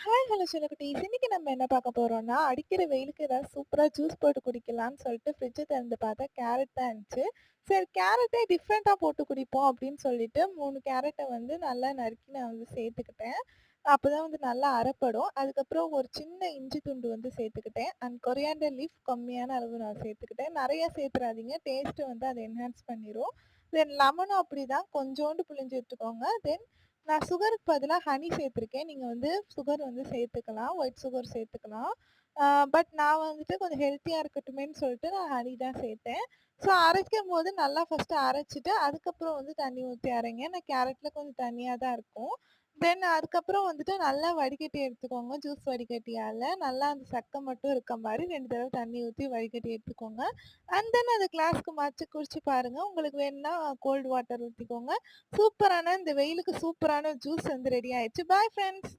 Hi hello செல்லக்குட்டீஸ். இன்னைக்கு நம்ம என்ன பார்க்க போறோம்னா, அடிக்கிற வெயிலுக்கு ஏதாவது சூப்பரா ஜூஸ் போட்டு குடிக்கலான்னு சொல்லிட்டு ஃப்ரிட்ஜ திறந்து பார்த்தா கேரட் தான் இருந்துச்சு. சரி கேரட்டே டிஃப்ரெண்ட்டா போட்டு குடிப்போம் அப்படின்னு சொல்லிட்டு 3 கேரட்ட வந்து நல்லா நறுக்கி நான் வந்து சேர்த்துக்கிட்டேன். அப்பதான் வந்து நல்லா அரைப்படும். அதுக்கப்புறம் ஒரு சின்ன இஞ்சி துண்டு வந்து சேர்த்துக்கிட்டேன். அண்ட் கொரியாண்டர் லீஃப் கம்மியான அளவு நான் சேர்த்துக்கிட்டேன். நெறைய சேர்த்துறாதீங்க. டேஸ்ட்ட வந்து அது என்ஹான்ஸ் பண்ணிரும். தென் லெமனும் அப்படிதான் கொஞ்சோண்டு புழிஞ்சு விட்டுக்கோங்க. தென் நான் சுகருக்கு பதிலா ஹனி சேர்த்துருக்கேன். நீங்க வந்து சுகர் வந்து சேர்த்துக்கலாம். ஒயிட் சுகர் சேர்த்துக்கலாம். ஆ பட் நான் வந்துட்டு கொஞ்சம் ஹெல்த்தியா இருக்கட்டுமேன்னு சொல்லிட்டு நான் ஹனி தான் சேர்த்தேன். ஸோ அரைக்கும்போது நல்லா ஃபர்ஸ்ட்டு அரைச்சுட்டு, அதுக்கப்புறம் வந்து தண்ணி ஊத்தி அரைங்க. ஏன்னா கேரட்ல கொஞ்சம் தண்ணியா தான் இருக்கும். தென் அதுக்கப்புறம் வந்துட்டு நல்லா வடிகட்டி எடுத்துக்கோங்க. ஜூஸ் வடிகட்டியால. நல்லா அந்த சக்க மட்டும் இருக்க மாரி 2 தடவ தண்ணி ஊத்தி வடிகட்டி எடுத்துக்கோங்க. அண்ட் தென் அத கிளாஸ்க்கு மாத்தி குடிச்சு பாருங்க. உங்களுக்கு வேணும்னா கோல்ட் வாட்டர் ஊத்திக்கோங்க. சூப்பரான இந்த வெயிலுக்கு சூப்பரான ஜூஸ் வந்து ரெடி ஆயிடுச்சு. பாய் ஃபிரெண்ட்ஸ்.